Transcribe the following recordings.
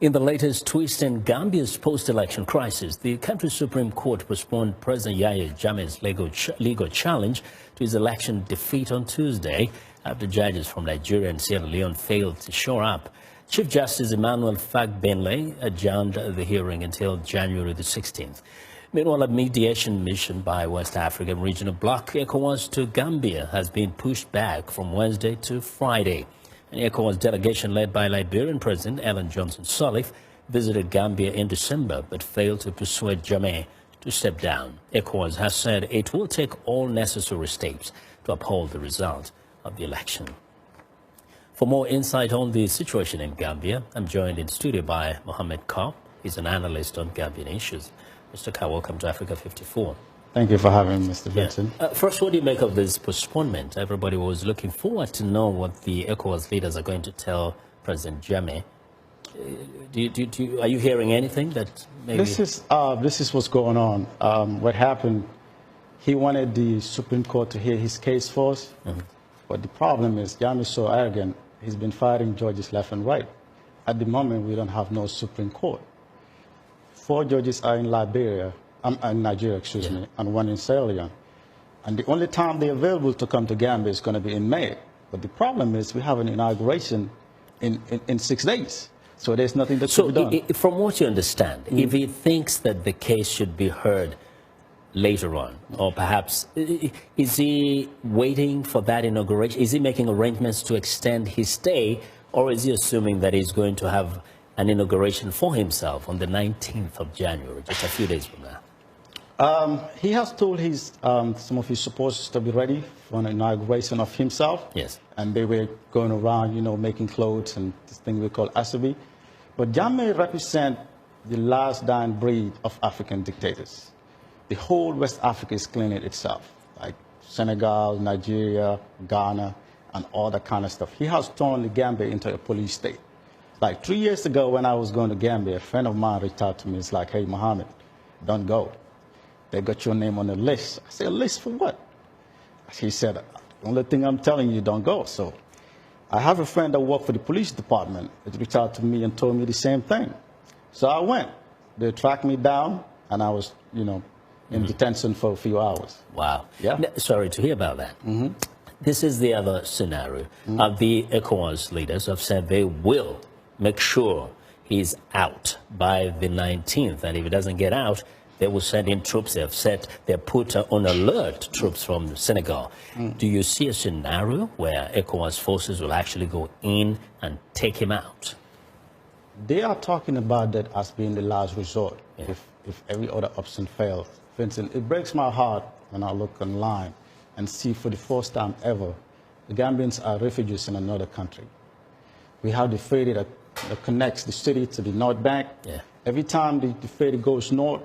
In the latest twist in Gambia's post-election crisis, the country's Supreme Court postponed President Yaya Jammeh's legal challenge to his election defeat on Tuesday after judges from Nigeria and Sierra Leone failed to show up. Chief Justice Emmanuel Fagbenle adjourned the hearing until January the 16th. Meanwhile, a mediation mission by West African Regional Bloc ECOWAS to Gambia has been pushed back from Wednesday to Friday. An ECOWAS delegation led by Liberian President Ellen Johnson Sirleaf visited Gambia in December but failed to persuade Jammeh to step down. ECOWAS has said it will take all necessary steps to uphold the result of the election. For more insight on the situation in Gambia, I'm joined in studio by Mohammed Kopp. He's an analyst on Gambian issues. Mr. Kopp, welcome to Africa 54. Thank you for having me, Mr. Benson. First, what do you make of this postponement? Everybody was looking forward to know what the ECOWAS leaders are going to tell President Jammeh. Are you hearing anything that maybe... This is what's going on. What happened, he wanted the Supreme Court to hear his case first, but the problem is Jammeh is so arrogant, he's been firing judges left and right. At the moment, we don't have no Supreme Court. 4 judges are in Nigeria, and 1 in Sierra Leone. And the only time they're available to come to Gambia is going to be in May. But the problem is we have an inauguration in 6 days. So there's nothing that can be done. From what you understand, if he thinks that the case should be heard later on, or perhaps, is he waiting for that inauguration? Is he making arrangements to extend his stay, or is he assuming that he's going to have an inauguration for himself on the 19th of January, just a few days from now? He has told some of his supporters to be ready for an inauguration of himself. Yes. And they were going around, making clothes and this thing we call asabi. But Jammeh represents the last dying breed of African dictators. The whole West Africa is cleaning itself, like Senegal, Nigeria, Ghana, and all that kind of stuff. He has turned the Gambia into a police state. Like 3 years ago when I was going to Gambia, a friend of mine reached out to me. It's like, hey, Mohammed, don't go. They got your name on the list. I said, a list for what? He said, the only thing I'm telling you, don't go. So I have a friend that worked for the police department that reached out to me and told me the same thing. So I went. They tracked me down, and I was, in detention for a few hours. Wow. Yeah. Sorry to hear about that. This is the other scenario. The ECOWAS leaders have said they will make sure he's out by the 19th. And if he doesn't get out, they will send in troops. They've said they put on alert troops from Senegal. Do you see a scenario where ECOWAS forces will actually go in and take him out? They are talking about that as being the last resort, if every other option fails. For instance, it breaks my heart when I look online and see for the first time ever, the Gambians are refugees in another country. We have the ferry that connects the city to the North Bank. Every time the ferry goes north,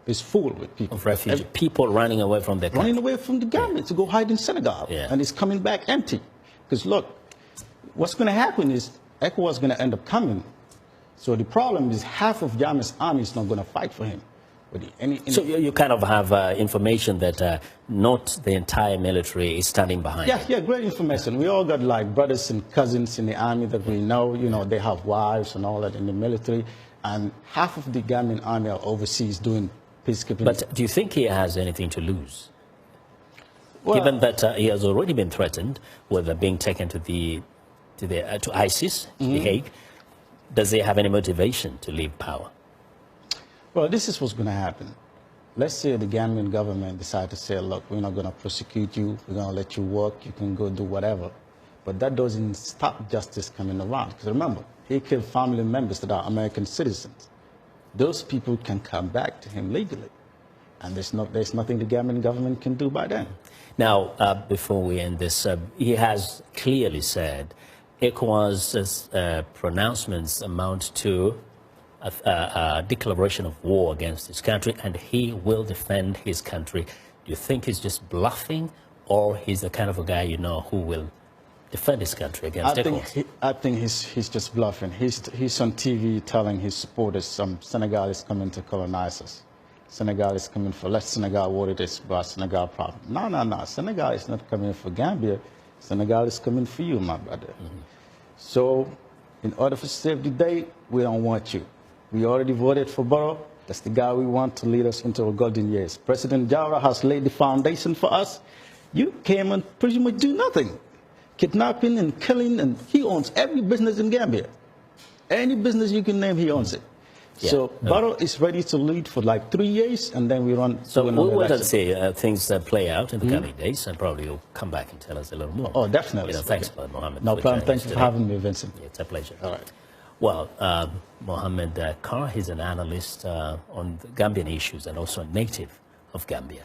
it's full with people. Of refugees, people running away from their country. Running away from the Gambia to go hide in Senegal. And it's coming back empty. Because look, what's going to happen is ECOWAS is going to end up coming. So the problem is half of Jammeh's army is not going to fight for him. So you kind of have information that not the entire military is standing behind him. Yeah, great information. We all got like brothers and cousins in the army that we know, they have wives and all that in the military. And half of the Gambian army are overseas doing peacekeeping. But do you think he has anything to lose? Well, given that he has already been threatened with being taken to ISIS, The Hague, does he have any motivation to leave power? Well, this is what's going to happen. Let's say the Gambian government decide to say, look, we're not going to prosecute you. We're going to let you work. You can go do whatever. But that doesn't stop justice coming around. Because remember, he killed family members that are American citizens. Those people can come back to him legally. And there's nothing the Gambian government can do by then. Now, before we end this, he has clearly said ECOWAS's pronouncements amount to a declaration of war against his country, and he will defend his country. Do you think he's just bluffing, or he's the kind of a guy who will defend his country against ECOWAS? I think he's just bluffing. He's on TV telling his supporters Senegal is coming to colonize us. Senegal is coming for, let Senegal what it is about Senegal problem. No. Senegal is not coming for Gambia. Senegal is coming for you, my brother. So In order to save the day, we don't want you. We already voted for Barrow. That's the guy we want to lead us into our golden years. President Jawara has laid the foundation for us. You came and pretty much do nothing. Kidnapping and killing, and he owns every business in Gambia. Any business you can name, he owns it. Yeah. So Barrow is ready to lead for like 3 years, and then we run. So we'll wait and see things play out in the coming days, and probably you'll come back and tell us a little more. Oh, definitely. Thanks, Mohammed. No problem. Thanks for having me, Vincent. Yeah, it's a pleasure. All right. Well, Mohammed Carr, he's an analyst on Gambian issues and also a native of Gambia.